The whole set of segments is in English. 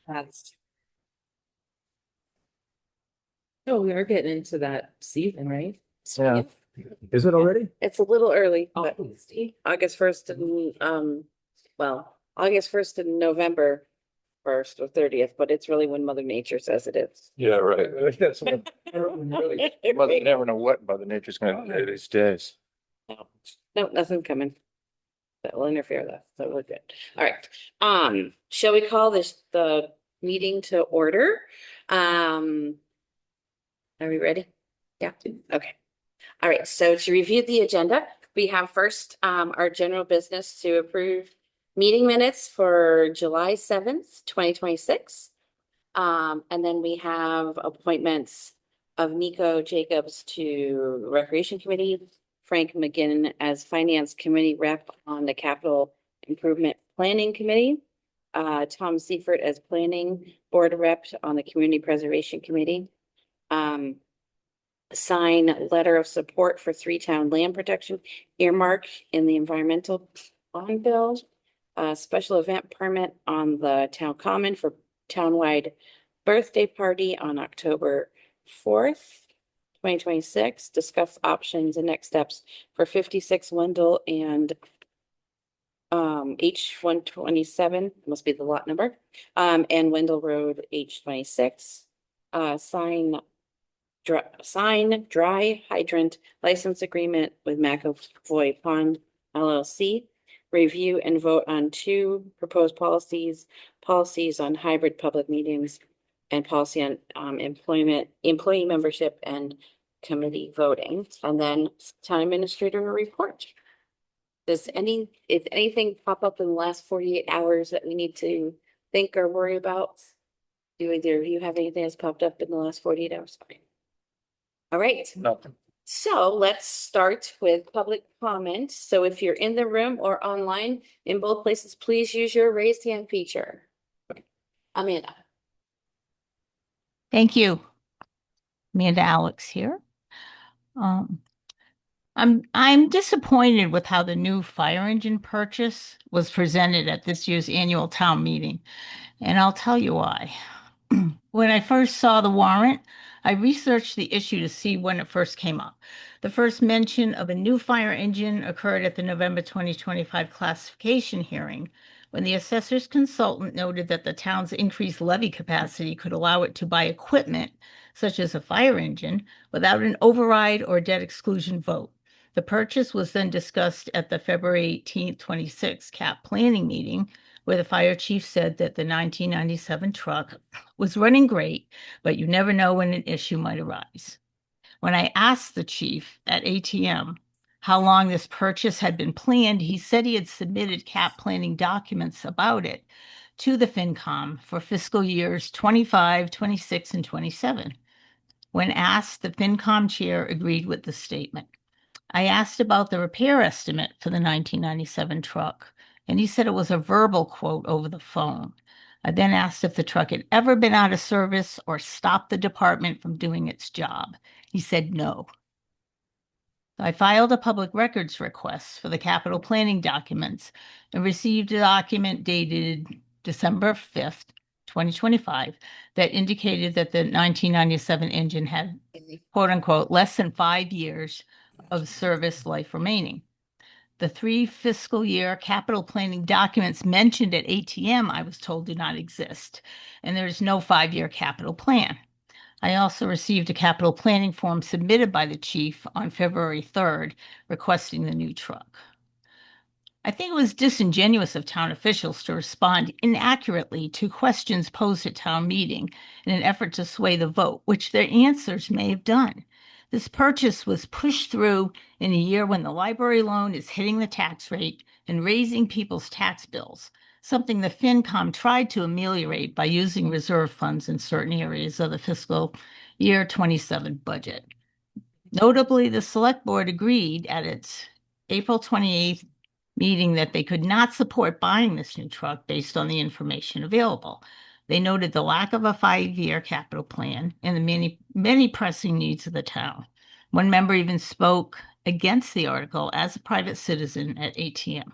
That's. Oh, we are getting into that season, right? Yeah. Is it already? It's a little early, but Oh. August 1st and well, August 1st and November 1st or 30th, but it's really when Mother Nature says it is. Yeah, right. That's what really, Mother never know what Mother Nature's gonna do these days. No, no, nothing coming that will interfere with that. So we're good. All right. Shall we call this the meeting to order? Um, are we ready? Yeah. Okay. All right. So to review the agenda, we have first our general business to approve meeting minutes for July 7th, 2026. And then we have appointments of Nico Jacobs to Recreation Committee, Frank McGinn as Finance Committee Rep on the Capital Improvement Planning Committee, Tom Seifert as Planning Board Rep on the Community Preservation Committee, sign letter of support for Three-Town Land Protection earmark in the environmental bond bill, special event permit on the town common for townwide birthday party on October 4th, 2026. Discuss options and next steps for 56 Wendell and H127 must be the lot number, and Wendell Road H26. Sign dry hydrant license agreement with McAvoy Pond LLC. Review and vote on two proposed policies on hybrid public meetings and policy on employee membership and committee voting, and then town administrator report. If anything pop up in the last 48 hours that we need to think or worry about? Do either of you have anything that's popped up in the last 48 hours? Okay. All right. Nothing. So let's start with public comment. So if you're in the room or online in both places, please use your raised hand feature. Amanda. Thank you. Amanda Alex here. I'm disappointed with how the new fire engine purchase was presented at this year's annual town meeting, and I'll tell you why. When I first saw the warrant, I researched the issue to see when it first came up. The first mention of a new fire engine occurred at the November 2025 classification hearing, when the assessor's consultant noted that the town's increased levy capacity could allow it to buy equipment, such as a fire engine, without an override or debt exclusion vote. The purchase was then discussed at the February 18th, 26 CAP planning meeting, where the fire chief said that the 1997 truck was running great, but you never know when an issue might arise. When I asked the chief at ATM how long this purchase had been planned, he said he had submitted CAP planning documents about it to the FinCom for fiscal years 25, 26, and 27. When asked, the FinCom chair agreed with the statement. I asked about the repair estimate for the 1997 truck, and he said it was a verbal quote over the phone. I then asked if the truck had ever been out of service or stopped the department from doing its job. He said no. I filed a public records request for the capital planning documents and received a document dated December 5th, 2025, that indicated that the 1997 engine had, quote unquote, less than 5 years of service life remaining. The 3 fiscal year capital planning documents mentioned at ATM, I was told, do not exist, and there is no 5-year capital plan. I also received a capital planning form submitted by the chief on February 3rd requesting the new truck. I think it was disingenuous of town officials to respond inaccurately to questions posed at town meeting in an effort to sway the vote, which their answers may have done. This purchase was pushed through in a year when the library loan is hitting the tax rate and raising people's tax bills, something the FinCom tried to ameliorate by using reserve funds in certain areas of the fiscal year 27 budget. Notably, the select board agreed at its April 28th meeting that they could not support buying this new truck based on the information available. They noted the lack of a 5-year capital plan and the many pressing needs of the town. One member even spoke against the article as a private citizen at ATM.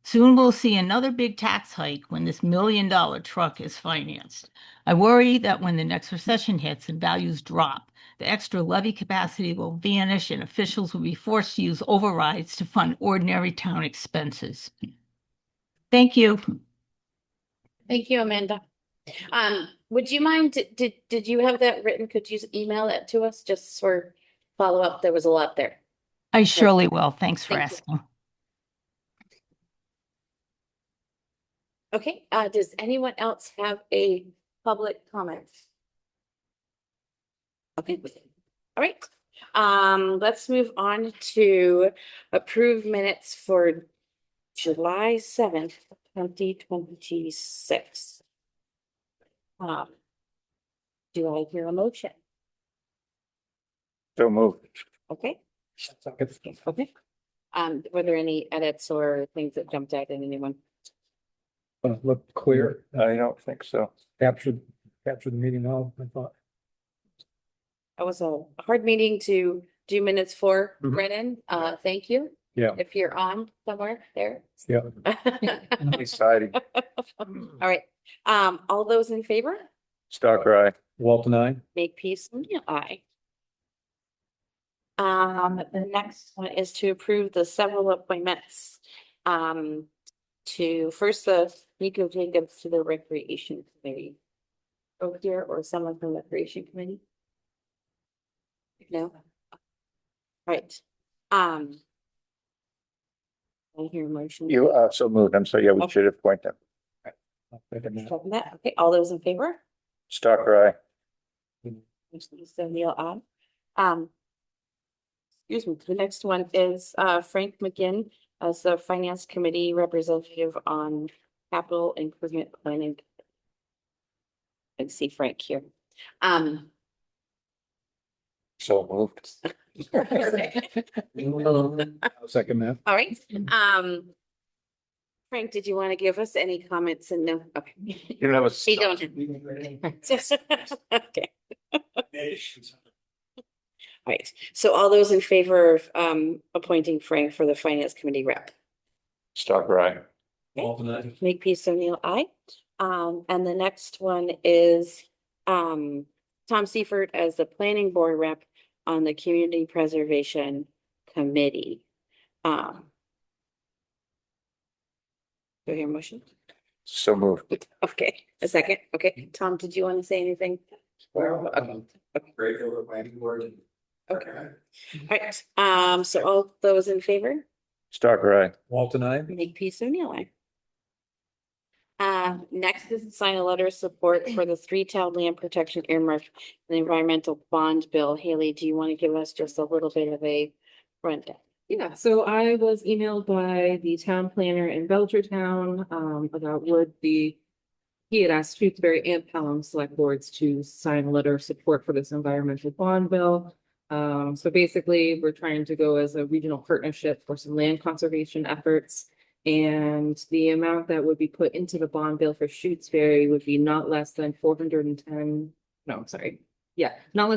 Soon we'll see another big tax hike when this $1 million truck is financed. I worry that when the next recession hits and values drop, the extra levy capacity will vanish and officials will be forced to use overrides to fund ordinary town expenses. Thank you. Thank you, Amanda. Would you mind, did you have that written? Could you email it to us just for follow-up? There was a lot there. I surely will. Thanks for Thank you. asking. Okay, does anyone else have a public comment? Okay, all right. Let's move on to approve minutes for July 7th, 2026. Do I hear a motion? So moved. Okay. Okay. Were there any edits or things that jumped out at anyone? Looked clear, I don't think so. captured the meeting now, I thought. It was a hard meeting to do minutes for, Mhm. Brennan. Thank you. Yeah, If you're on somewhere there. yeah. Exciting. All right. All those in favor, Stalker eye. Walton, I. make peace and aye. The next one is to approve the several appointments. To first the Nico Jacobs to the Recreation Committee. Over here or someone from the Recreation Committee? No? Right. I hear a motion. You so moved. I'm sorry. Yeah, we Okay. should appoint them. Second that. Okay, all those in favor? Stalker eye. So Neil, excuse me, the next one is Frank McGinn as the Finance Committee representative on capital improvement planning. I see Frank here. So moved. I'll second that. All right, Frank, did you want to give us any comments? And no, okay. You don't have a. You don't. Okay, all right. So all those in favor of appointing Frank for the Finance Committee rep? Stalker eye. Walton, I. Make peace, O'Neill, aye. And the next one is Tom Seifert as the planning board rep on the Community Preservation Committee. Do I hear a motion? So moved. Okay, a second. Okay, Tom, did you want to say anything? Okay. Grateful for planning board. Okay. All right, so all those in favor, Stalker eye. Walton, I. make peace, O'Neill, aye. Next is to sign a letter of support for the three-town land protection earmark and environmental bond bill. Haley, do you want to give us just a little bit of a rundown? Yeah, so I was emailed by the town planner in Belchertown, about he had asked Tewksbury and Pelham select boards to sign a letter of support for this environmental bond bill. So basically, we're trying to go as a regional partnership for some land conservation efforts. And the amount that would be put into the bond bill for Tewksbury would be not less than not less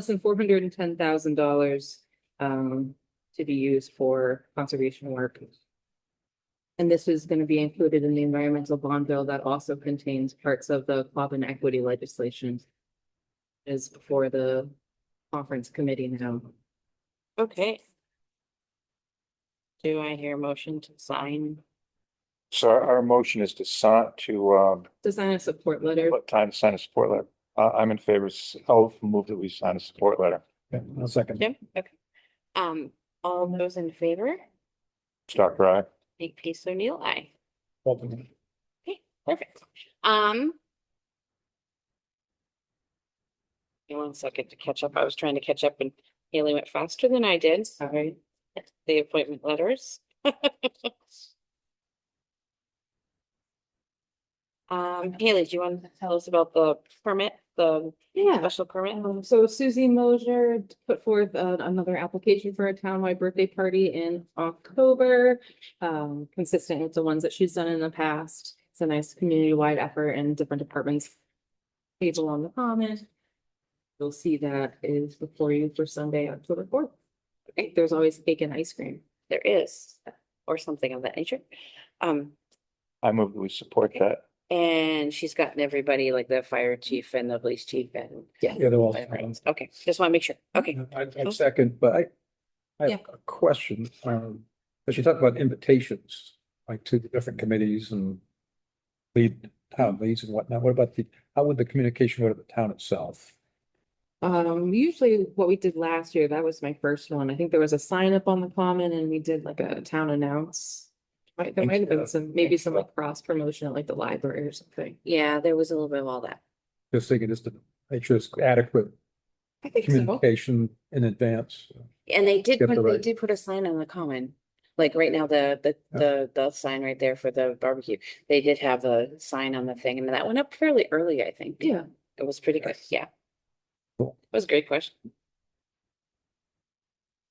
than $410,000 to be used for conservation work. And this is going to be included in the environmental bond bill that also contains parts of the Quabbin equity legislation. Is before the conference committee now. Okay. Do I hear a motion to sign? So our motion is to sign to To sign a support letter. what time to sign a support letter? I'm in favor. I'll move that we sign a support letter. Yeah, I'll second. Jim? Okay. All those in favor, Stalker eye. make peace, O'Neill, aye. Walton. Okay, perfect. Give me 1 second to catch up. I was trying to catch up and Haley went faster than I did. Sorry. The appointment letters. Haley, do you want to tell us about the permit, the Yeah. special permit? So Susie Mosier put forth another application for a townwide birthday party in October. Consistent with the ones that she's done in the past. It's a nice community-wide effort and different departments. Table on the common. You'll see that is before you for Sunday, October 4th. Okay, there's always cake and ice cream. There is, or something of that nature. I move that we support that. And she's gotten everybody, like the fire chief and the police chief and. Yeah. Yeah, they're all. Right. Okay, just want to make sure. Okay, I second, but I have a question, because you talk about invitations, like to the different committees and lead town leads and whatnot. What about how would the communication go to the town itself? Usually what we did last year, that was my first one. I think there was a sign up on the common and we did like a town announce. Right, there might have been some, maybe some like cross promotion at like the library or something. yeah, there was a little bit of all that. Just thinking just to make sure it's adequate I think so. communication in advance. And they did Get the put, they right- did put a sign on the common. Like right now, the sign right there for the barbecue, they did have a sign on the thing and that went up fairly early, I think. Yeah. It was pretty good, yeah. Cool. It was a great question.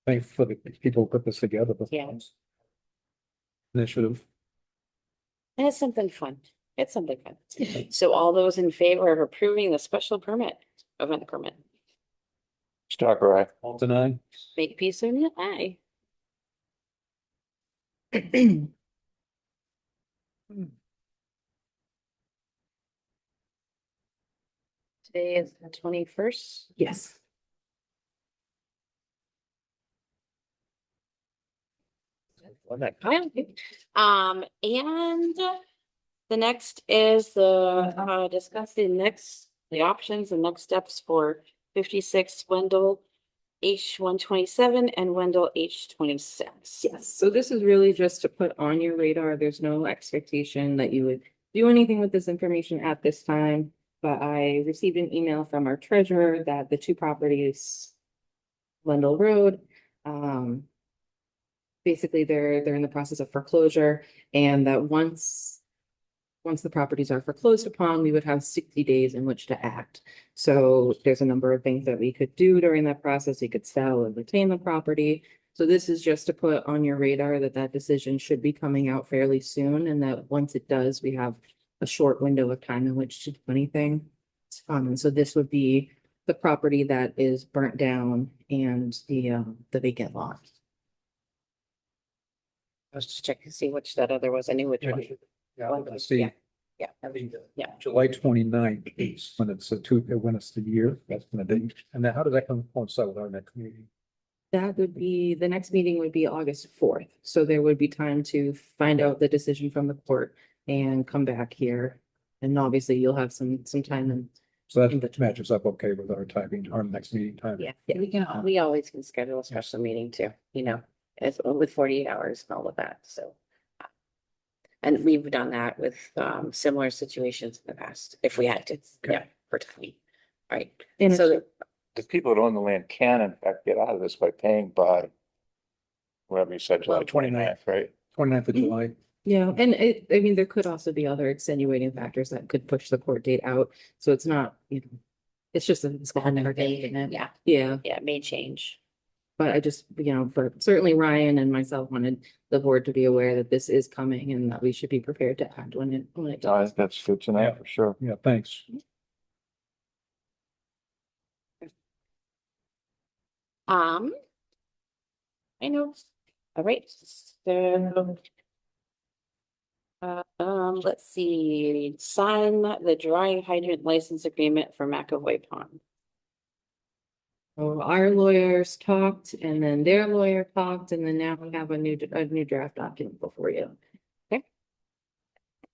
Thanks for the people who put this together. Yeah. Initiative. And it's something fun. It's something fun. So all those in favor of approving the special permit, event permit, Stalker, aye. Alton, I. make peace and aye. Today is the 21st. Yes. And the next is the, discuss the options and next steps for 56 Wendell H127 and Wendell H26. Yes, so this is really just to put on your radar. There's no expectation that you would do anything with this information at this time. But I received an email from our treasurer that the two properties, Wendell Road, basically they're in the process of foreclosure, and that once the properties are foreclosed upon, we would have 60 days in which to act. So there's a number of things that we could do during that process. You could sell and retain the property. So this is just to put on your radar that that decision should be coming out fairly soon, and that once it does, we have a short window of time in which to do anything. And so this would be the property that is burnt down and the vacant lot. Let's just check to see which that other was. I knew which one. Yeah, I see. Yeah. Yeah. Yeah. July 29th is when it's when it's the year, that's when the date. And then how does that coincide with our next meeting? That would be, the next meeting would be August 4th. So there would be time to find out the decision from the court and come back here. And obviously you'll have some time and So that matches up okay with our timing, our next meeting time. Yeah, we always can schedule a special meeting too, as with 48 hours and all of that, so. And we've done that with similar situations in the past, if we had to, yeah, for time. Right, And so The people that own the land can in fact get out of this by paying by whatever you said, July Well, 29th. 29th, right? 29th of July. yeah, and I mean, there could also be other extenuating factors that could push the court date out. So it's not, it's just a small number. yeah, Yeah, it may change. but I just, but certainly Ryan and myself wanted the board to be aware that this is coming and that we should be prepared to act when it No, does. that's good to know for sure. Yeah, thanks. I know, all right, so. Let's see, sign the dry hydrant license agreement for McAvoy Pond. So our lawyers talked and then their lawyer talked, and then now we have a new draft document before you.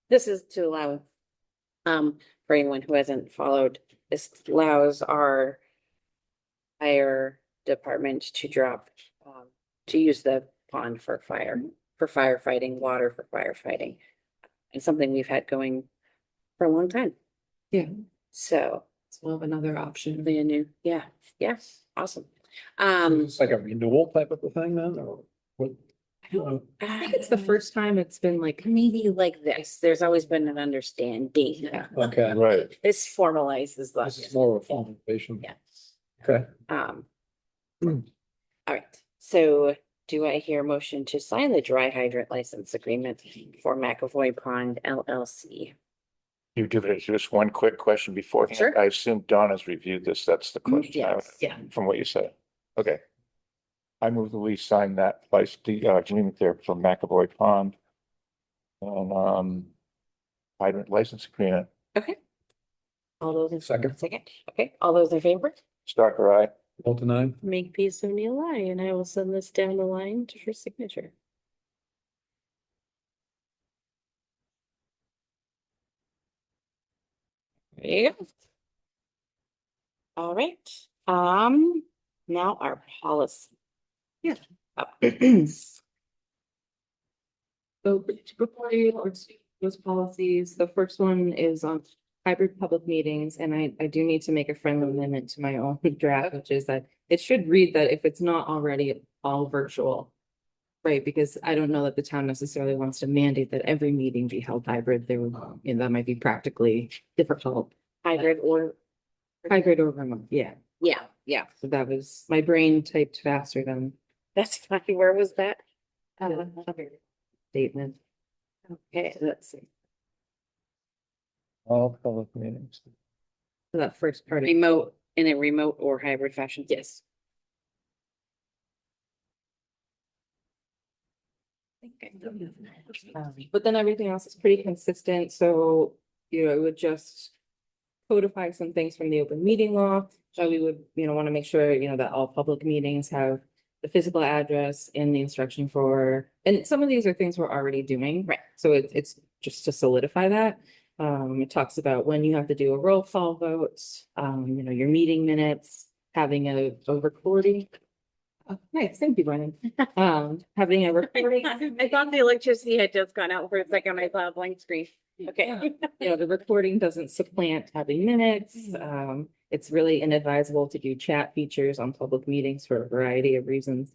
This is to allow, for anyone who hasn't followed, this allows our fire department to drop, to use the pond for firefighting, water for firefighting. And something we've had going for a long time. Yeah. So, So we'll have another option. the new, yeah, awesome. It's like a renewal type of a thing then, or what? I think it's the first time it's been like, Maybe like this, there's always been an understanding. Yeah. Okay, Right. This formalizes this is more of a formalization. Yeah. Okay, All Hmm. right, so do I hear a motion to sign the dry hydrant license agreement for McAvoy Pond LLC? You do it. Just one quick question beforehand. Sure. I assume Donna's reviewed this. That's the question. I- Yes. yeah. From what you said. Okay. I move that we sign that license, the agreement there for McAvoy Pond. And, hydrant license agreement. Okay. All those in Second. second, okay, all those in favor? Stalker, aye. Bolton, aye. Make peace O'Neill lie, and I will send this down the line to for signature. There you go. All right, now our policy. Yeah. Up. So before you or those policies, the first one is on hybrid public meetings, and I do need to make a friendly amendment to my own draft, which is that it should read that if it's not already all virtual. Right, because I don't know that the town necessarily wants to mandate that every meeting be held hybrid. There would, that might be practically difficult. Hybrid or, Hybrid or remote, yeah. yeah, So that was, my brain typed faster than that's fine. Where was that? statement. Okay, let's see. All public meetings. So that first part. Remote, in a remote or hybrid fashion. Yes. But then everything else is pretty consistent, so, it would just codify some things from the open meeting law. So we would, want to make sure, that all public meetings have the physical address and the instruction for, and some of these are things we're already doing. Right. So it's just to solidify that. It talks about when you have to do a roll call vote, your meeting minutes, having a recording. Oh, nice, thank you, Brennan. Having a recording. I thought the electricity had just gone out for a second. I saw a blank screen. Okay. The recording doesn't supplant having minutes. It's really inadvisable to do chat features on public meetings for a variety of reasons.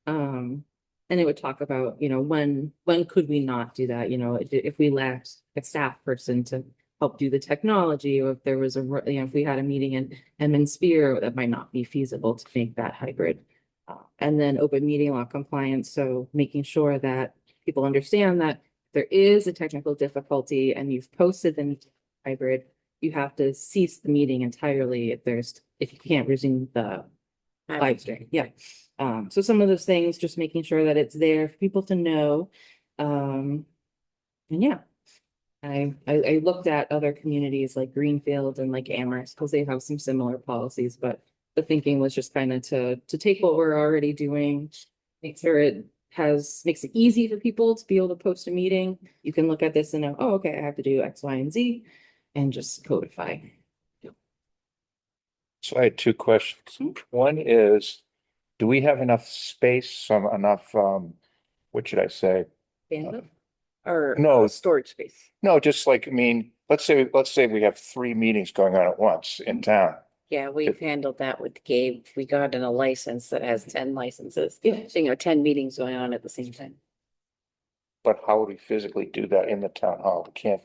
And it would talk about, when could we not do that? If we lacked a staff person to help do the technology, or if there was if we had a meeting in Edmund Spear, that might not be feasible to make that hybrid. And then open meeting law compliance, so making sure that people understand that there is a technical difficulty and you've posted the hybrid, you have to cease the meeting entirely if you can't resume the live stream. Yeah. So some of those things, just making sure that it's there for people to know. And yeah. I looked at other communities like Greenfield and like Amherst, because they have some similar policies, but the thinking was just kind of to take what we're already doing, make sure it makes it easy for people to be able to post a meeting. You can look at this and know, oh, okay, I have to do X, Y, and Z, and just codify. So I had two questions. One is, do we have enough space, enough, what should I say? Bandwidth or No. storage space. No, just like, let's say we have 3 meetings going on at once in town. Yeah, we've handled that with Gabe. We got in a license that has 10 licenses. Yeah. So, 10 meetings going on at the same time. But how would we physically do that in the town hall? We can't,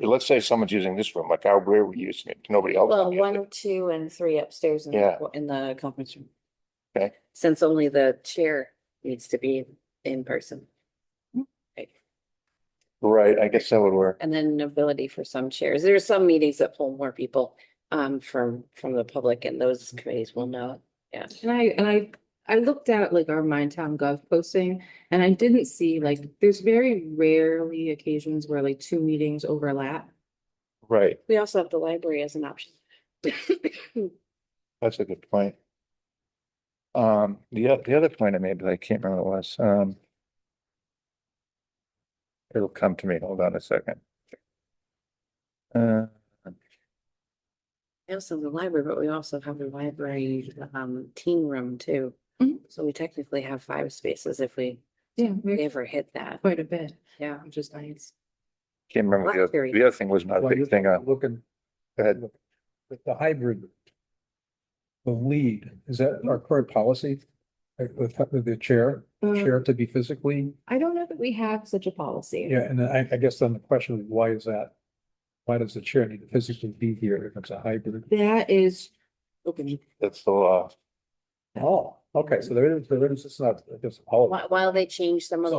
let's say someone's using this room, like where are we using it? Nobody else. Well, can use 1, 2, and 3 upstairs Yeah. in the conference room. Okay. Since only the chair needs to be in person. it. Right, I guess that would work. And then ability for some chairs. There are some meetings that pull more people from the public, and those committees will know. Yeah. And I looked at like our Mindtown Gov posting, and I didn't see there's very rarely occasions where 2 meetings overlap. Right, We also have the library as an option. that's a good point. The other point I made, but I can't remember what it was. It'll come to me. Hold on a second. We also have the library, but we also have the library teen room too. Mhm. So we technically have 5 spaces if we Yeah, ever hit that. quite a bit, Yeah. which is nice. Can't remember the other thing was not a While big you're thing. looking, Go ahead. with the hybrid, the lead, is that our current policy? With the chair to be physically, I don't know that we have such a policy. yeah, and I guess then the question is, why is that? Why does the chair need to physically be here if it's a hybrid? That is open. That's the law. Oh, okay, so there is, it's not just all. While they change some of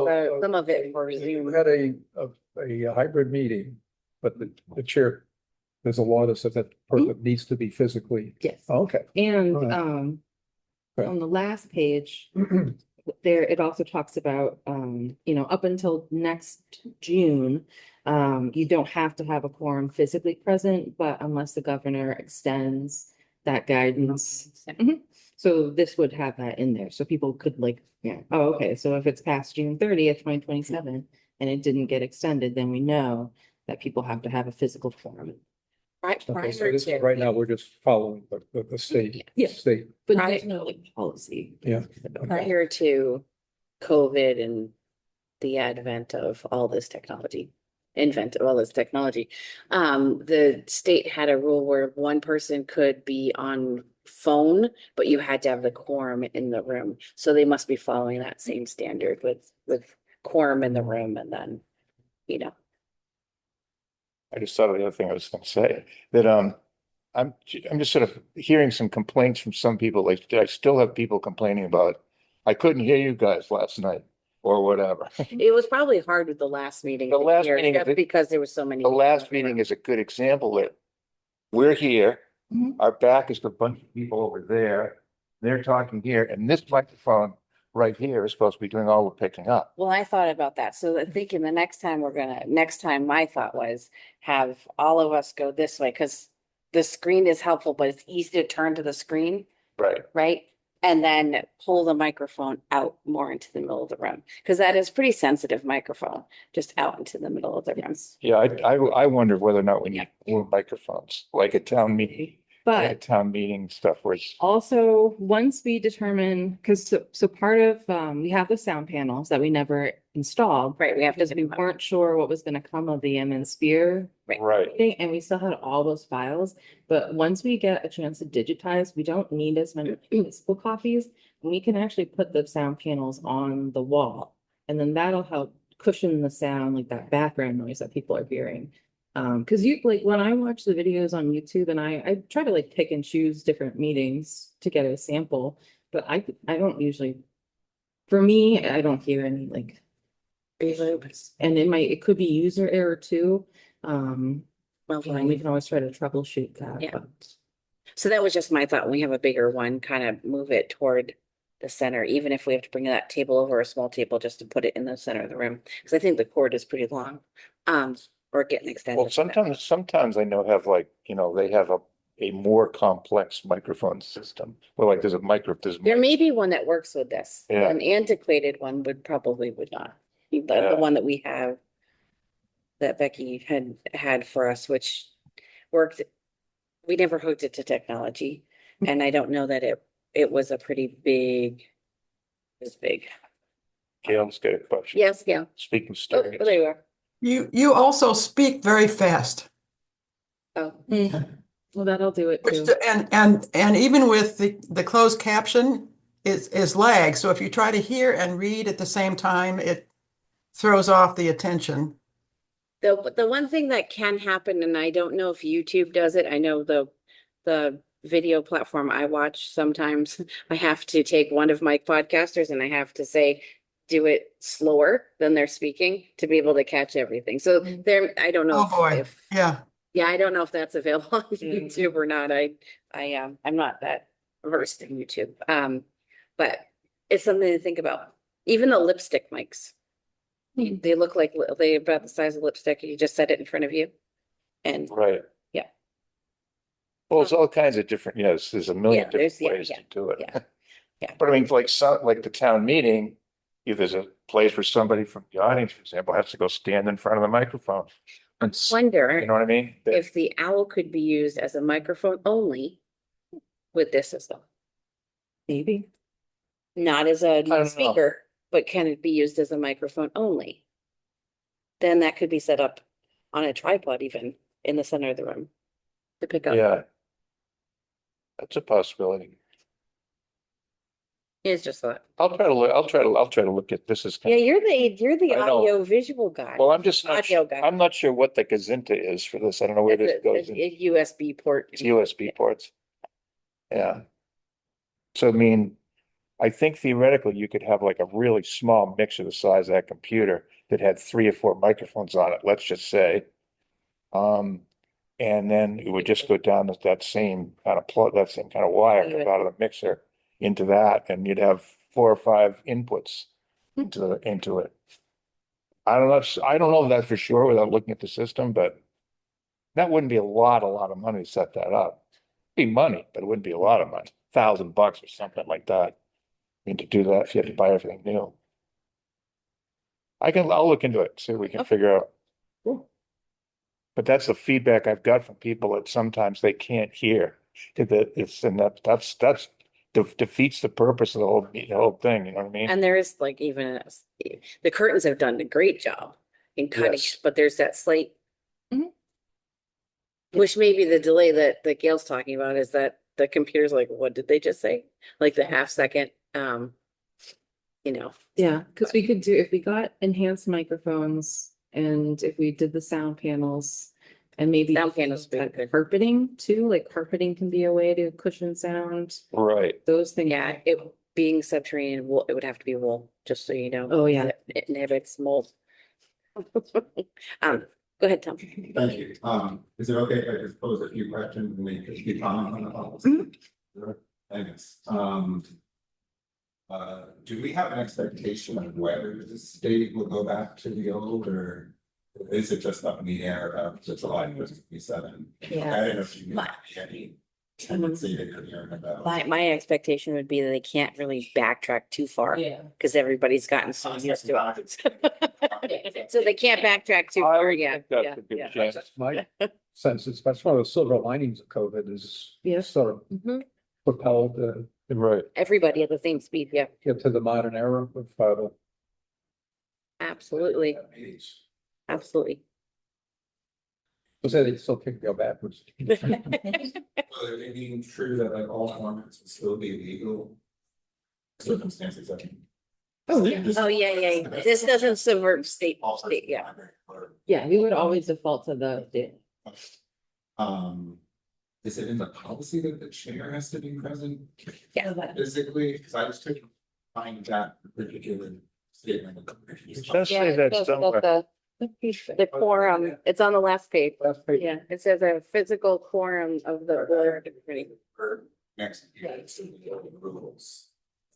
it for You Zoom. had a hybrid meeting, but the chair, there's a law that says that person needs to be physically, Yes. okay. And Alright. Okay. on the last page, there, it also talks about, up until next June, You don't have to have a quorum physically present, but unless the governor extends that guidance. Mhm. So this would have that in there, so people could like, yeah, oh, okay, so if it's past June 30th, 2027, and it didn't get extended, then we know that people have to have a physical forum. Right, Okay, so prior this, to. right now, we're just following the state. Yeah. State, But Right. there's no like policy. yeah. Prior to COVID and the advent of all this technology, invent of all this technology, the state had a rule where one person could be on phone, but you had to have the quorum in the room. So they must be following that same standard with quorum in the room and then, you know. I just thought of the other thing I was gonna say, that, I'm just sort of hearing some complaints from some people, like, I still have people complaining about, I couldn't hear you guys last night, or whatever. It was probably hard with the last meeting. The to last hear, meeting, just because there was so many. The people last in the room. meeting is a good example that we're here, Mhm. our back is to a bunch of people over there, they're talking here, and this microphone right here is supposed to be doing all the picking up. Well, I thought about that. So I'm thinking the next time my thought was have all of us go this way because the screen is helpful, but it's easy to turn to the screen, Right. right? And then pull the microphone out more into the middle of the room because that is pretty sensitive microphone, just out into the middle of the room. Yeah, I wonder whether or not we need more microphones, like a town meeting, like a But town meeting stuff where it's, also, once we determine, because so part of, we have the sound panels that we never installed. Right, we have to Because we do that. weren't sure what was gonna come of the M and Spear right. thing, and we still had all those files. But once we get a chance to digitize, we don't need as many physical copies. We can actually put the sound panels on the wall, and then that'll help cushion the sound, like that background noise that people are hearing. Because you, like, when I watch the videos on YouTube and I try to like pick and choose different meetings to get a sample, but I don't usually, for me, I don't hear any like loops. And it could be user error too. Well, You know, we can always try to troubleshoot that. Yeah. but- so that was just my thought. When we have a bigger one, kind of move it toward the center, even if we have to bring that table over, a small table, just to put it in the center of the room. Because I think the cord is pretty long, or getting extended. Well, sometimes I know have like, they have a more complex microphone system, where like there's There may be one that works with this. Yeah. An antiquated one would not. The Yeah. one that we have that Becky had for us, which worked. We never hooked it to technology, and I don't know that it was a pretty big. It was big. Gail's got a question. Yes, yeah. Speaking of Oh, stereo. there you are. You also speak very fast. Oh, Well, that'll do it Which, too. and even with the closed caption is lag. So if you try to hear and read at the same time, it throws off the attention. the one thing that can happen, and I don't know if YouTube does it. I know the video platform I watch sometimes I have to take one of my podcasters and I have to say, do it slower than they're speaking to be able to catch everything. So there, I don't know Oh, boy. if Yeah. yeah, I don't know if that's available on YouTube or not. I'm not that versed in YouTube. But it's something to think about. Even the lipstick mics. They look like they're about the size of lipstick. You just set it in front of you. And Right. Yeah. Well, it's all kinds of different, there's a million Yeah, there's- different yeah, ways yeah, to do it. yeah, yeah. But I mean, like the town meeting, if there's a place where somebody from the audience, for example, has to go stand in front of the microphone. And wonder you know what I mean? That- if the owl could be used as a microphone only with this system, Maybe. not as a know. speaker, but can it be used as a microphone only? Then that could be set up on a tripod even in the center of the room to pick up. Yeah. That's a possibility. It's just that. I'll try to look at this as. Yeah, you're the I know. audio visual guy. Well, I'm just not, Audio guy. I'm not sure what the Gazinta is for this. I don't know where this goes. A USB port. It's USB ports. Yeah. So I mean, I think theoretically you could have like a really small mixer the size of that computer that had 3 or 4 microphones on it, let's just say. And then it would just go down that same kind of plug, that same kind of wire come out of the mixer into that, and you'd have 4 or 5 inputs into it. I don't know, I don't know that for sure without looking at the system, but that wouldn't be a lot of money to set that up. Be money, but it wouldn't be a lot of money, $1,000 or something like that. I mean, to do that, if you had to buy everything new. I'll look into it, see what we can Okay. figure out. Cool. But that's the feedback I've got from people that sometimes they can't hear. That's defeats the purpose of the whole thing, you know what I mean? And there is like even, the curtains have done a great job in cutting, Yes. it, but there's that slight. Mhm. Which may be the delay that Gail's talking about is that the computer's like, what did they just say? Like the half second, you know. Yeah, because we could do, if we got enhanced microphones and if we did the sound panels and maybe Sound even panels would be that good. carpeting too, like carpeting can be a way to cushion sound, Right. those things. Yeah, it being subterranean wool, it would have to be wool, just so you know. Oh, yeah. It inhibits mold. Go ahead, Tom. Thank you. Is it okay if I just pose a few questions and make a few comments on the policy? Sure. Thanks. Do we have an expectation of whether the state will go back to the old, or is it just up in the air about the July 27? Yeah. I don't know if you have any tendency that you're hearing about. My expectation would be that they can't really backtrack too far. Yeah. Because everybody's gotten so used to it. So they can't backtrack too far, yeah, That's yeah, a good yeah. chance. That's my sense. That's one of the silver linings of COVID is Yeah. sort of Mhm. propelled Right. Everybody at the same speed, yeah, into the modern era of absolutely, absolutely. so say they still can't go backwards. Well, it being true that like all formats will still be legal. Circumstances. Oh, yeah. Oh, yeah. This doesn't subvert state, yeah. Yeah, we would always default to the. Is it in the policy that the chair has to be present? Yeah. Physically, because I was trying to find that particular statement. It does say that somewhere. The quorum, it's on the last page. Last page. Yeah, it says a physical quorum of the board committee. Next year, it's in the rules.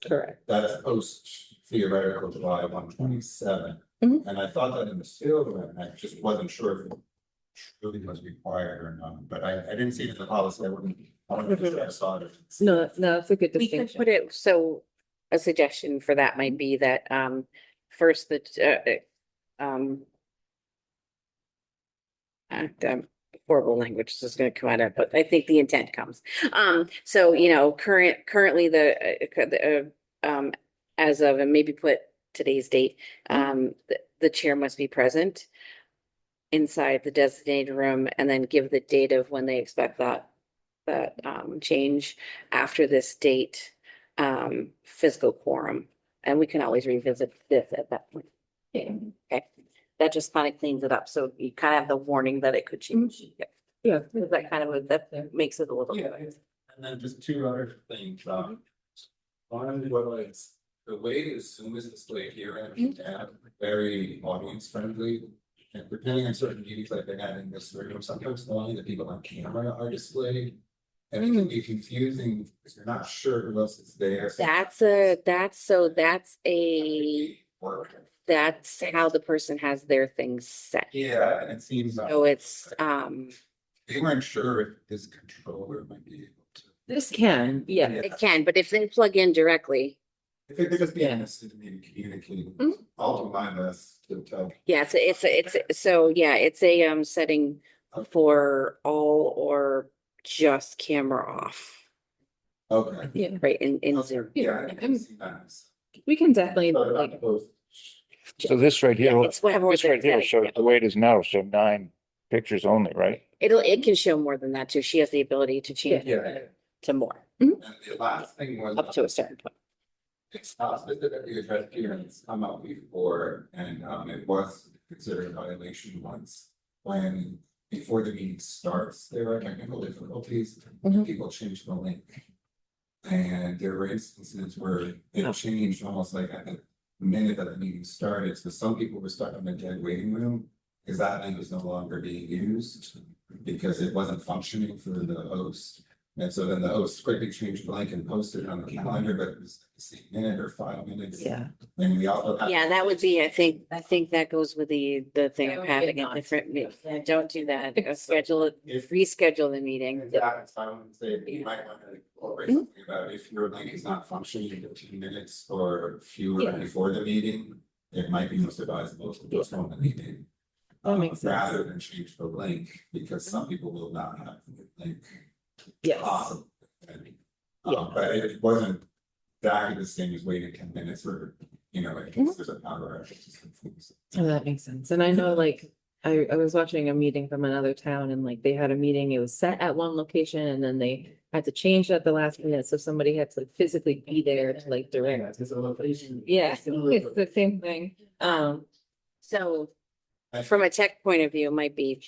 Correct. That's post theoretical July 127. Mhm. And I thought that in the field, and I just wasn't sure if it really was required or not, but I didn't see it in the policy. I wasn't sure I saw it. No, that's a good We can distinction. put it, so a suggestion for that might be that, first horrible language is gonna come out of, but I think the intent comes. So, you know, currently as of, and maybe put today's date, the chair must be present inside the designated room and then give the date of when they expect that change after this date, physical quorum. And we can always revisit this at that point. Yeah. Okay, that just kind of cleans it up. So you kind of have the warning that it could change. Yeah. Yeah. That kind of, that makes it a little. Yeah, and then just two other things, one was the way the Zoom is displayed here and very audience friendly. And depending on certain meetings like they had in this room, sometimes only the people on camera are displayed. And it can be confusing because you're not sure who else is there. That's how the person has their things set. Yeah, and it seems. So it's, They weren't sure if this controller might be able to. This can, yeah. it can, but if they plug in directly, If it could just be Yeah. honest and maybe communicate, Mhm. I'll do my best to tell. yeah, it's a setting for all or just camera off, Okay. Yeah, right, in Zoom. Yeah, I can see that. we can definitely, But like, not both. So this right here, Yeah, it's whatever. this right here shows the way it is now, it'll show 9 pictures only, right? It can show more than that too. She has the ability to change Yeah. it to more, And the last thing was. up to a certain point. It's not specifically addressed here, and it's come up before, and it was considered a violation once. When, before the meeting starts, there are technical difficulties, Mhm. people change the link. And there were instances where it changed almost like at the minute that the meeting started, so some people were stuck in the dead waiting room. Because that link was no longer being used, because it wasn't functioning for the host. And so then the host quickly changed the link and posted it on the calendar, but it was the same minute or 5 minutes. Yeah. And we also. have- Yeah, that would be, I think that goes with the thing That of would be having a not. different, yeah, don't do that. Schedule it, reschedule the meeting. Yeah, it's fine. Say you might want to incorporate something about if your link is not functioning in 15 minutes or fewer Yeah. before the meeting, it might be most advisable to postpone the meeting. That makes sense. Rather than change the link, because some people will not have the link. Yes. possible. Yeah. But it wasn't exactly the same as waiting 10 minutes or, you know, like, there's a power outage. Oh, that makes sense. And I know like, I was watching a meeting from another town and like they had a meeting, it was set at one location and then they had to change it at the last minute. So somebody had to like physically be there to like direct. Yeah, it's the same thing. So from a tech point of view, it might be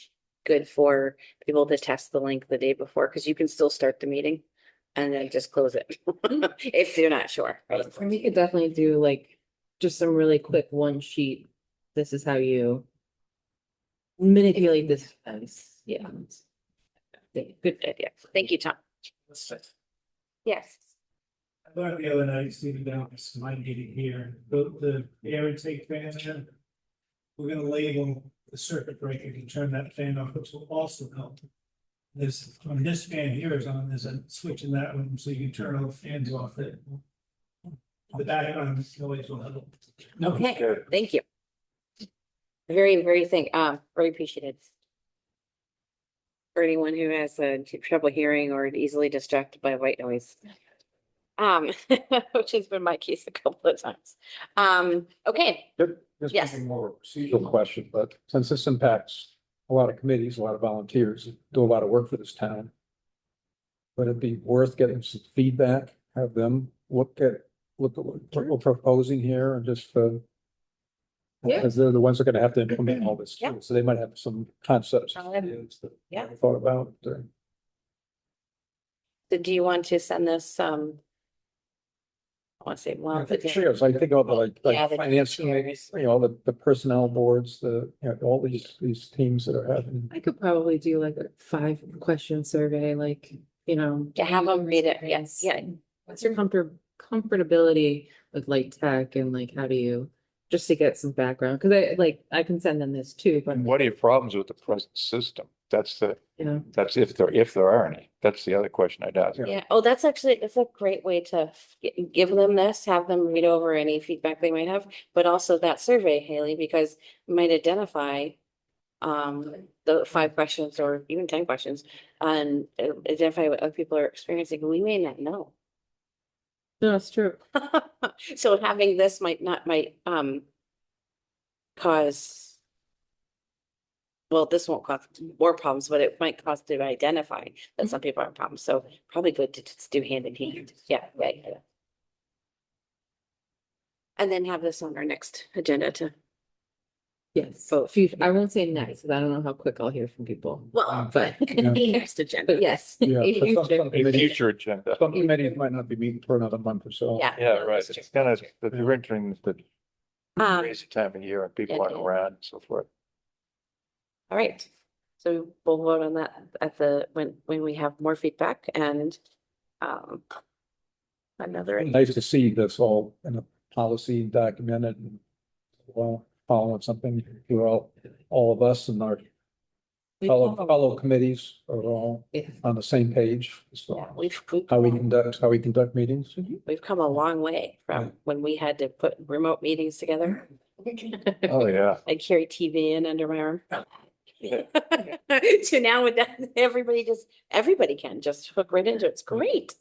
good for people to test the link the day before, because you can still start the meeting and then just close it if you're not sure. Right? And we could definitely do like just some really quick one sheet. This is how you manipulate this device. Yeah. Good idea. Thank you, Tom. Yes. I thought the other night, sitting down, this my meeting here, the air intake fan there. We're gonna label the circuit breaker, you can turn that fan off, which will also help. This, when this fan here is on, there's a switch in that room, so you can turn all the fans off it. The background noise will help. Okay, Good. thank you. Very, very appreciated. For anyone who has trouble hearing or easily distracted by white noise. Which has been my case a couple of times. Okay, Just Yes. one more procedural question, but since this impacts a lot of committees, a lot of volunteers, that do a lot of work for this town. Would it be worth getting some feedback, have them look at what we're proposing here and just Yeah. because they're the ones that are gonna have to implement all this, Yeah. too, so they might have some concepts. I'll have- ideas that Yeah. they Thought about. so do you want to send this, I want to say, well, I think chairs, I think all the Yeah, like the finance, chairs. you know, the personnel boards, all these teams that are having. I could probably do like a 5-question survey, like, you know. to have them read it, yes, yeah. What's your comfortability with like tech and like how do you, just to get some background, because I can send them this too, but And what are your problems with the present system? That's you know. that's if there are any. That's the other question I'd ask. Yeah, oh, that's a great way to give them this, have them read over any feedback they might have, but also that survey, Haley, because it might identify the 5 questions or even 10 questions and identify what other people are experiencing, we may not know. No, it's true. So having this might cause, well, this won't cause more problems, but it might cause to identify that some people have problems. So probably good to just do hand in hand. Yeah, right. And then have this on our next agenda to, Yes, Vote. I won't say next, because I don't know how quick I'll hear from people, well, but, next agenda. but yes. Yeah, but some- Future. some A committees- future agenda. Some committees might not be meeting for another month or so. Yeah. Yeah, no, right. that's It's true. kind of, that you're entering the Um, crazy time of year and people it aren't is. around and so forth. all right. So we'll vote on that at when we have more feedback and another. Nice to see this all in a policy documented and well, following something, you're all of us and our fellow committees are all Yeah. on the same page. So Yeah, we've how we conduct meetings. we've come a long way from Yeah. when we had to put remote meetings together. Oh, yeah. I carry TV in under my arm. To now with that, everybody can just hook right into it. It's great.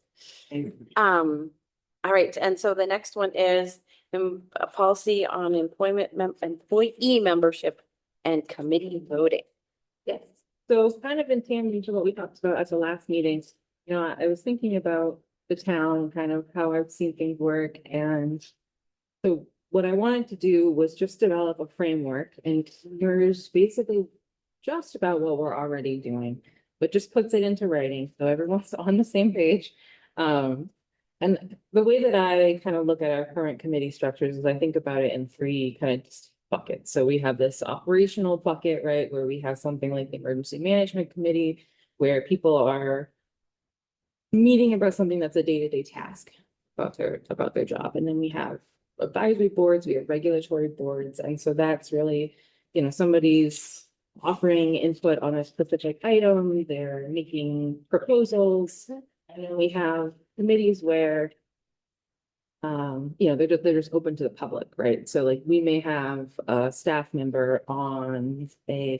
All right, and so the next one is a policy on employee membership and committee voting. Yes, so kind of in tandem to what we talked about at the last meeting, you know, I was thinking about the town, kind of how I've seen things work, and so what I wanted to do was just develop a framework, and here's basically just about what we're already doing, but just puts it into writing, so everyone's on the same page. And the way that I kind of look at our current committee structures is I think about it in 3 kind of buckets. So we have this operational bucket, right, where we have something like the emergency management committee, where people are meeting about something that's a day-to-day task about their job. And then we have advisory boards, we have regulatory boards, and so that's really, somebody's offering input on a specific item, they're making proposals. And then we have committees where they're just open to the public, right? So like we may have a staff member on the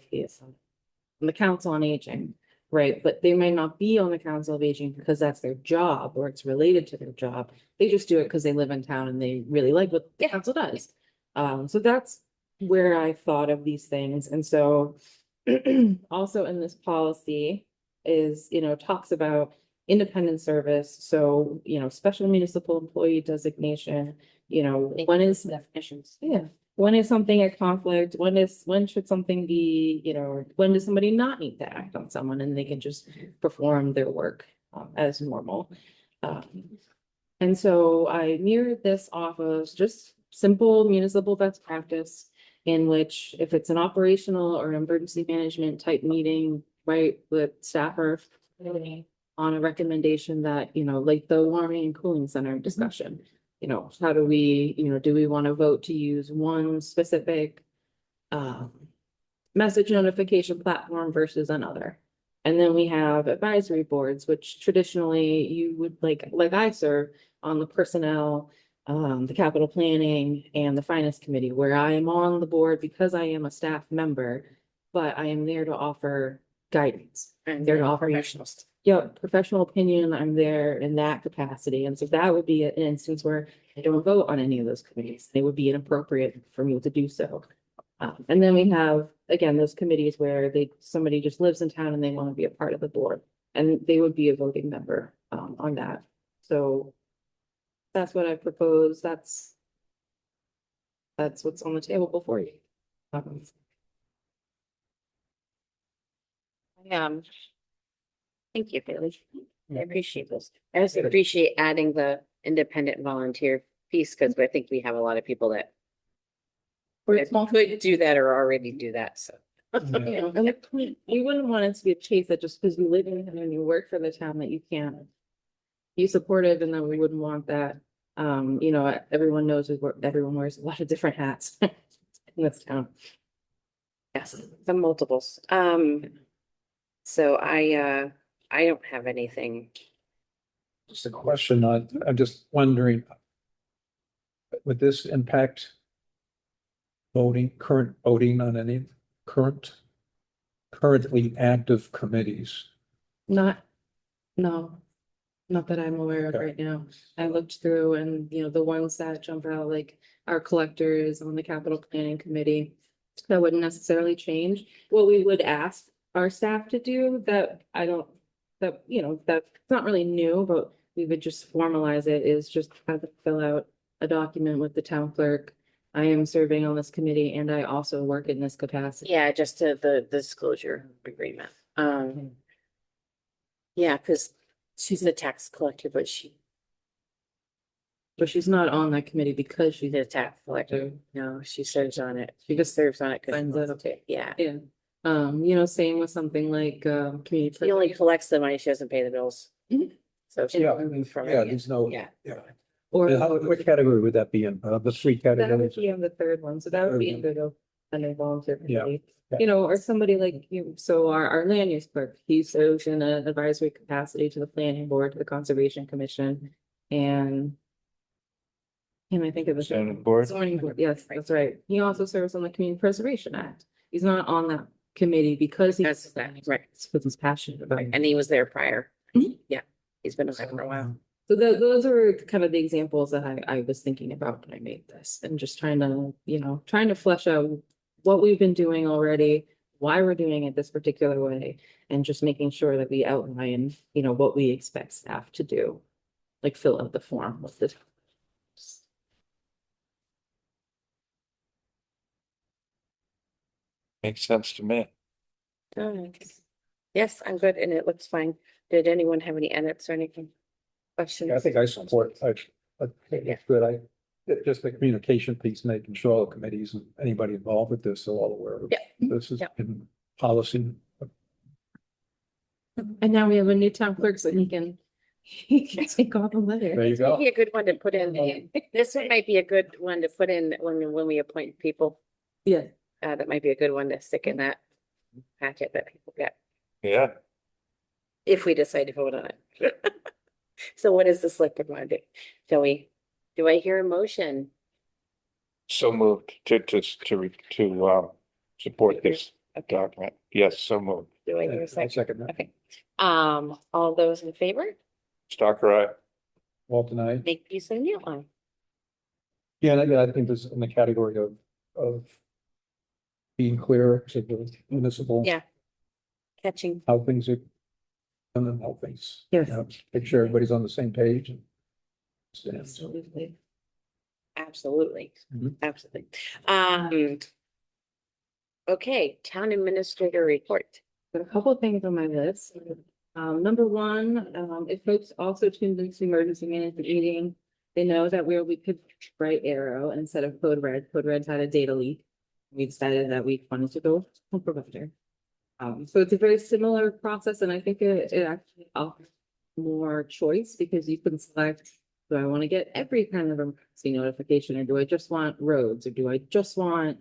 Council on Aging, right? But they might not be on the Council of Aging because that's their job or it's related to their job. They just do it because they live in town and they really like what the council does. So that's where I thought of these things. And so also in this policy is, talks about independent service. So, special municipal employee designation, when is Definitions. yeah. When is something a conflict? When should something be, when does somebody not need to act on someone and they can just perform their work as normal? And so I mirrored this off of just simple municipal best practice in which if it's an operational or emergency management type meeting, right, with staff or on a recommendation that, like the warming and cooling center discussion. How do we, do we want to vote to use one specific message notification platform versus another? And then we have advisory boards, which traditionally you would like I serve on the personnel, the capital planning and the finance committee, where I am on the board because I am a staff member, but I am there to offer guidance. And They're they're all professionals. Yeah, professional opinion, I'm there in that capacity. And so that would be an instance where I don't vote on any of those committees. It would be inappropriate for me to do so. And then we have, again, those committees where somebody just lives in town and they want to be a part of the board. And they would be a voting member on that. So that's what I propose. That's what's on the table before you. Thank you, Bailey. I appreciate this. I also appreciate adding the independent volunteer piece because I think we have a lot of people that could do that or already do that, so. And we wouldn't want it to be a chase that just because you live in town and you work for the town that you can't be supportive, and then we wouldn't want that. Everyone knows everyone wears a lot of different hats in this town. Yes, the multiples. So I don't have anything. Just a question on, I'm just wondering, would this impact current voting on any currently active committees? No, not that I'm aware of Okay. right now. I looked through and, the ones that jump out, like our collectors on the capital planning committee, that wouldn't necessarily change. What we would ask our staff to do that's not really new, but we would just formalize it, is just have to fill out a document with the town clerk. I am serving on this committee and I also work in this capacity. Yeah, just to the disclosure agreement. Yeah, because she's the tax collector, but But she's not on that committee because she's the tax collector. No, she serves on it. She just serves on it. 'Cause Finds it, okay. Yeah, Yeah. Same with something like community. she only collects the money. She doesn't pay the bills. Mhm. So she Yeah. removes from Yeah, it. there's no. Yeah. Or What category would that be in? The three that would categories? be on the third one, so that would be Third individual and then volunteer Yeah. committee. Yeah. Or somebody like you, so our land use clerk, he serves in an advisory capacity to the planning board, to the conservation commission, and I think of the Zoning board? zoning board, yes, that's right. He also serves on the Community Preservation Act. He's not on that committee because That's he's that, right. because he's passionate about it. And he was there prior. Mhm. Yeah, he's been there for a while. So those are kind of the examples that I was thinking about when I made this, and just trying to flesh out what we've been doing already, why we're doing it this particular way, and just making sure that we outline, what we expect staff to do. Like fill out the form with this. Makes sense to me. Thanks. Yes, I'm good, and it looks fine. Did anyone have any edits or anything? Questions? Yeah, I think I support, I think it's good. Just the communication piece, making sure all the committees and anybody involved with this are all aware of. Yeah. This is Yeah. in policy. And now we have a new town clerk, so he can You can take all the letter. There you This might go. be a good one to put in. This one might be a good one to put in when we appoint people. Yeah. That might be a good one to stick in that packet that people get, Yeah, if we decide to vote on it. So what does the select board want to do? Shall we, do I hear a motion? so moved to support this Okay, document. Yes, so moved. do I hear a I second? second that. Okay. All those in favor? Stalker, I. Walton, I. Make use of new one. Yeah, and I think this is in the category of being clear to the municipal. Yeah. Catching. How things are done and how things. Yes. you know, Make sure everybody's on the same page and. Absolutely. Absolutely, Mhm. absolutely. Okay, town administrator report. Got a couple of things on my list. Number one, if folks also tuned into the emergency management meeting, they know that where we could write arrow instead of code red's had a data leak. We decided that we wanted to go home provider. So it's a very similar process, and I think it actually offers more choice because you can select, do I want to get every kind of emergency notification, or do I just want roads, or do I just want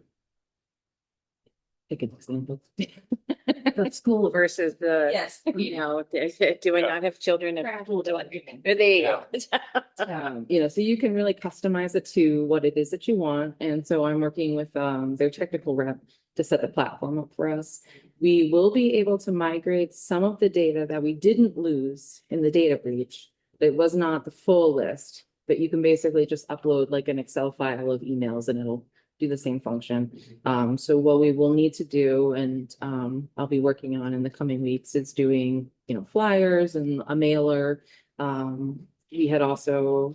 pick an example. The school versus the, Yes. you know, do I not have children at school? Do I? There you go. You know, so you can really customize it to what it is that you want. And so I'm working with their technical rep to set the platform up for us. We will be able to migrate some of the data that we didn't lose in the data breach. It was not the full list, but you can basically just upload like an Excel file of emails and it'll do the same function. So what we will need to do, and I'll be working on in the coming weeks, is doing, you know, flyers and a mailer. We had also,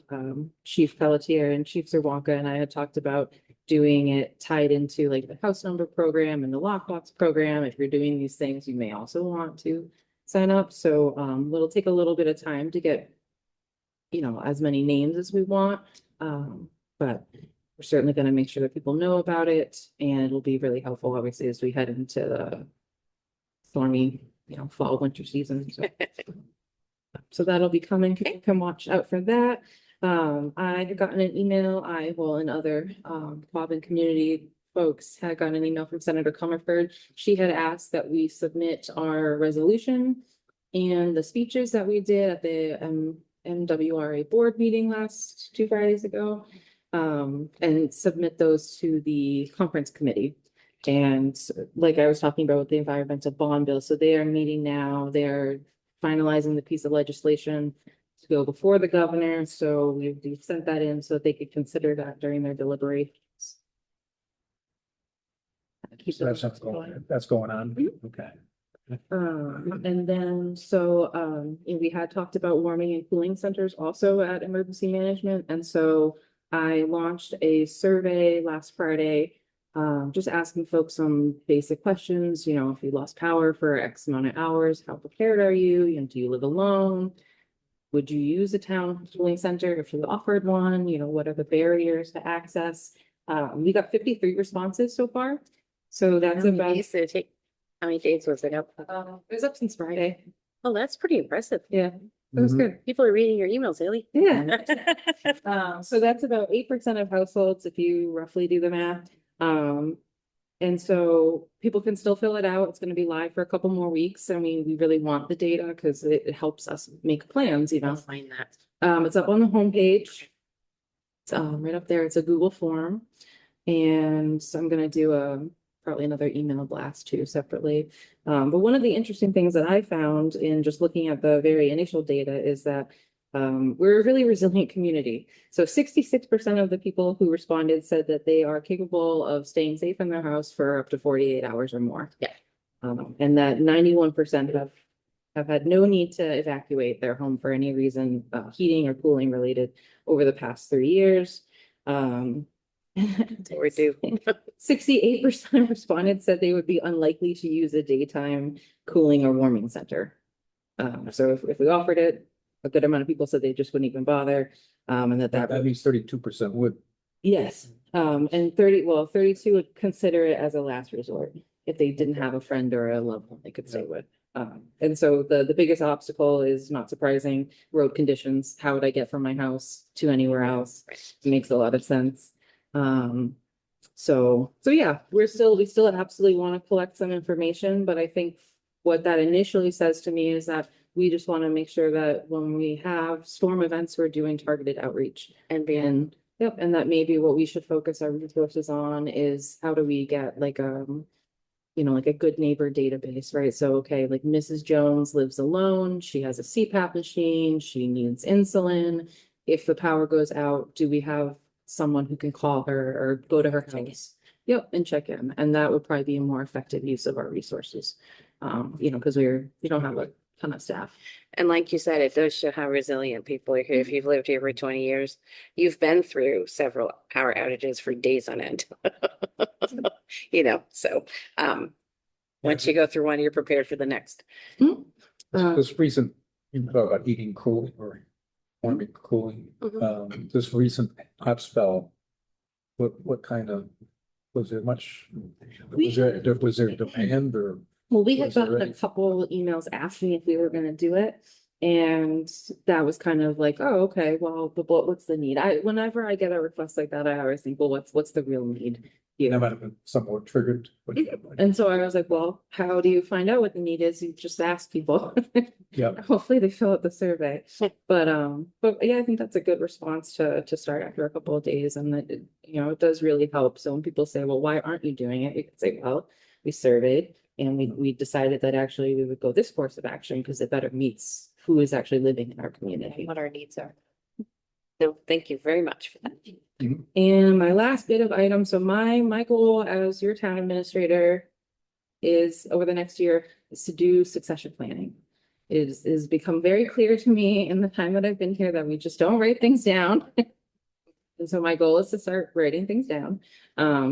Chief Pelletier and Chief Zerwanka and I had talked about doing it tied into like the house number program and the lockbox program. If you're doing these things, you may also want to sign up. So it'll take a little bit of time to get, you know, as many names as we want. But we're certainly going to make sure that people know about it, and it'll be really helpful, obviously, as we head into the stormy, you know, fall, winter season. So that'll be coming. People can watch out for that. I had gotten an email, and other Quabbin community folks had gotten an email from Senator Comerford. She had asked that we submit our resolution and the speeches that we did at the MWRA board meeting last 2 Fridays ago. And submit those to the conference committee. And like I was talking about with the environmental bond bill, so they are meeting now, they're finalizing the piece of legislation to go before the governor, so we've sent that in so they could consider that during their deliberations. So that's going on. Okay. And then, we had talked about warming and cooling centers also at emergency management, and so I launched a survey last Friday, just asking folks some basic questions, you know, if you lost power for X amount of hours, how prepared are you? You know, do you live alone? Would you use a town cooling center if you offered one? You know, what are the barriers to access? We got 53 responses so far. So that's How many about, days did it take? How many days was it up? it was up since Friday. Oh, that's pretty impressive. Yeah, it was Mhm. good. People are reading your emails, Haley. Yeah. So that's about 8% of households, if you roughly do the math. And so people can still fill it out. It's gonna be live for a couple more weeks. I mean, we really want the data because it helps us make plans, you I'll know. find that. It's up on the homepage. It's right up there. It's a Google form. And so I'm gonna do probably another email blast too separately. But one of the interesting things that I found in just looking at the very initial data is that we're a really resilient community. So 66% of the people who responded said that they are capable of staying safe in their house for up to 48 hours or more. Yeah. And that 91% have had no need to evacuate their home for any reason, heating or cooling related over the past 3 years. We're due. 68% of respondents said they would be unlikely to use a daytime cooling or warming center. So if we offered it, a good amount of people said they just wouldn't even bother. And That means 32% would. yes, and 32 would consider it as a last resort if they didn't have a friend or a loved one they could stay with. And so the biggest obstacle is not surprising, road conditions. How would I get from my house to anywhere else? Makes a lot of sense. So yeah, we still absolutely want to collect some information, but I think what that initially says to me is that we just want to make sure that when we have storm events, we're doing targeted outreach. And yep, and that maybe what we should focus our resources on is how do we get like like a good neighbor database, right? So, okay, like Mrs. Jones lives alone, she has a CPAP machine, she needs insulin. If the power goes out, do we have someone who can call her or go to her house? Yep, and check in. And that would probably be a more effective use of our resources. Because we don't have a ton of staff. And like you said, it does show how resilient people are here. If you've lived here for 20 years, you've been through several power outages for days on end. So once you go through one, you're prepared for the next. This recent, you talk about heating, cooling, or warming, cooling, this recent hot spell, what kind of, was there much, was there demand or? Well, we had Was there gotten a any- couple emails asking if we were gonna do it. And that was kind of like, oh, okay, well, but what's the need? Whenever I get a request like that, I always think, well, what's the real need That here? might have been somewhat triggered. And so I was like, well, how do you find out what the need is? You just ask people. Yeah, Hopefully they fill out the survey. But yeah, I think that's a good response to start after a couple of days. And that, it does really help. So when people say, well, why aren't you doing it? You can say, well, we surveyed and we decided that actually we would go this course of action because it better meets who is actually living in our community. What our needs are. So thank you very much for that. And my last bit of item, so my goal as your town administrator is over the next year is to do succession planning. It is become very clear to me in the time that I've been here that we just don't write things down. And so my goal is to start writing things down.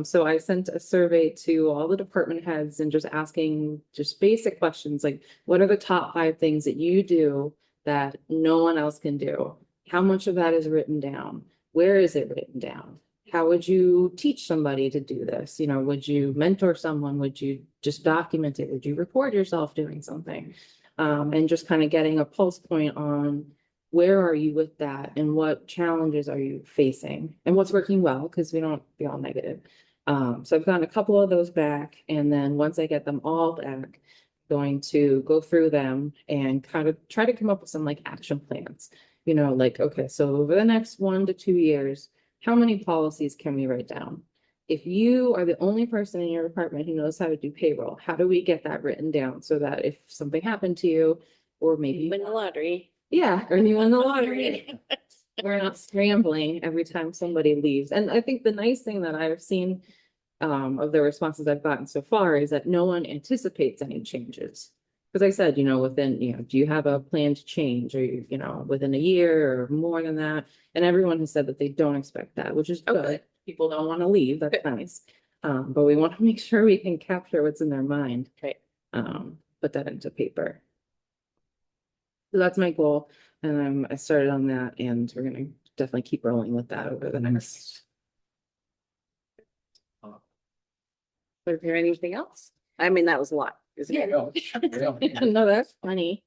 So I sent a survey to all the department heads and just asking just basic questions like, what are the top 5 things that you do that no one else can do? How much of that is written down? Where is it written down? How would you teach somebody to do this? Would you mentor someone? Would you just document it? Would you record yourself doing something? And just kind of getting a pulse point on where are you with that and what challenges are you facing and what's working well, because we don't be all negative. So I've gotten a couple of those back, and then once I get them all back, going to go through them and kind of try to come up with some like action plans. Like, okay, so over the next 1 to 2 years, how many policies can we write down? If you are the only person in your department who knows how to do payroll, how do we get that written down so that if something happened to you, or maybe Win the lottery. yeah, or you win the lottery. We're not scrambling every time somebody leaves. And I think the nice thing that I've seen of the responses I've gotten so far is that no one anticipates any changes. Because I said, within, do you have a plan to change or, within a year or more than that? And everyone has said that they don't expect that, which is Okay. good. People don't want to leave. That's nice. But we want to make sure we can capture what's in their mind. Right. Put that into paper. So that's my goal, and I started on that, and we're gonna definitely keep rolling with that over the next. Is there anything else? I mean, that was a lot. Isn't it? No, that's funny.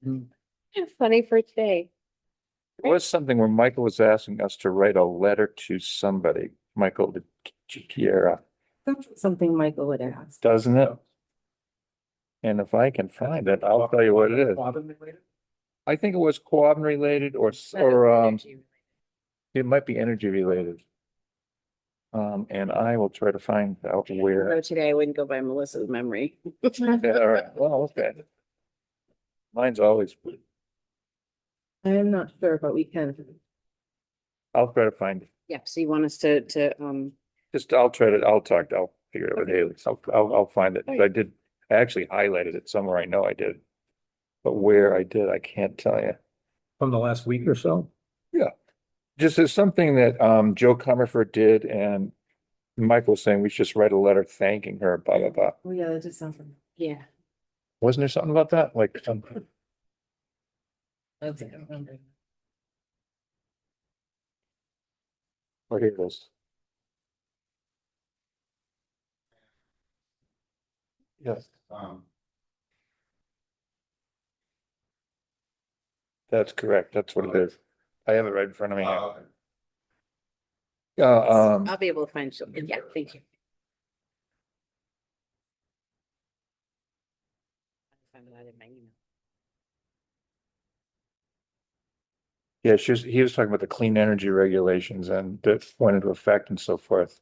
Funny for today. There was something where Michael was asking us to write a letter to somebody, Michael Chiara, That's something Michael would ask. doesn't it? And if I can find it, I'll tell you what it is. I think it was Quabbin related or it might be energy related. And I will try to find out where. So today I wouldn't go by Melissa's memory. Yeah, all right, well, okay. Mine's always, I'm not sure, but we can. I'll try to find it. Yeah, so you want us to I'll figure it out with Haley. I'll find it. I actually highlighted it somewhere. I know I did. But where I did, I can't tell you. From the last week or so? Just as something that Joe Comerford did, and Michael was saying we should just write a letter thanking her, blah, blah, blah. Oh, yeah, that just sounds familiar. yeah. Wasn't there something about that? Like, That's it, I remember. oh, here it is. Yes. That's correct. That's what it is. I have it right in front of me here. I'll be able to find some, yeah, thank you. Find that in my email. Yeah, he was talking about the clean energy regulations and that went into effect and so forth.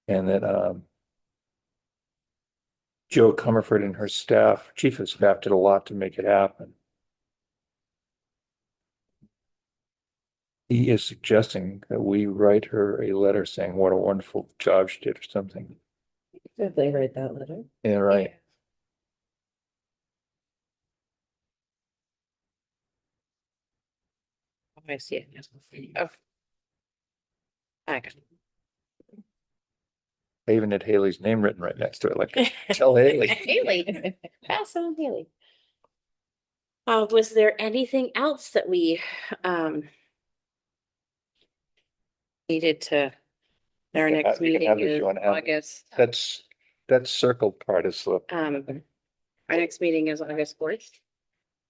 And that, Joe Comerford and her staff, chief of staff, did a lot to make it happen. He is suggesting that we write her a letter saying what a wonderful job she did or something. Did they write that letter? Yeah, right. Oh, I see it. Oh. I got it. I even had Haley's name written right next to it, like, tell Haley. Haley, pass on Haley. Was there anything else that we, needed to, our You can next have- you can meeting have it if is you wanna have it. August, That circled part is, our next meeting is August 4th.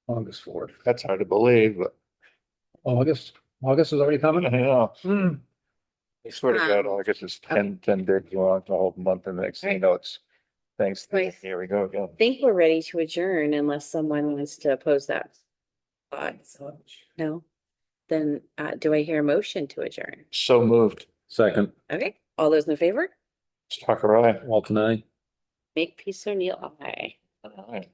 August 4th. that's hard to believe, but August is already I coming? know. Hmm. I swear to God, Um, August is okay. 10 days long, the whole month, and the next thing you know, it's thanks. Right. Here we go again. I think we're ready to adjourn unless someone wants to oppose that. No, then, do I hear a motion to adjourn? So moved. Second, Okay, all those in favor? Tucker, aye. Walton, I. Make peace, O'Neill, aye. All right.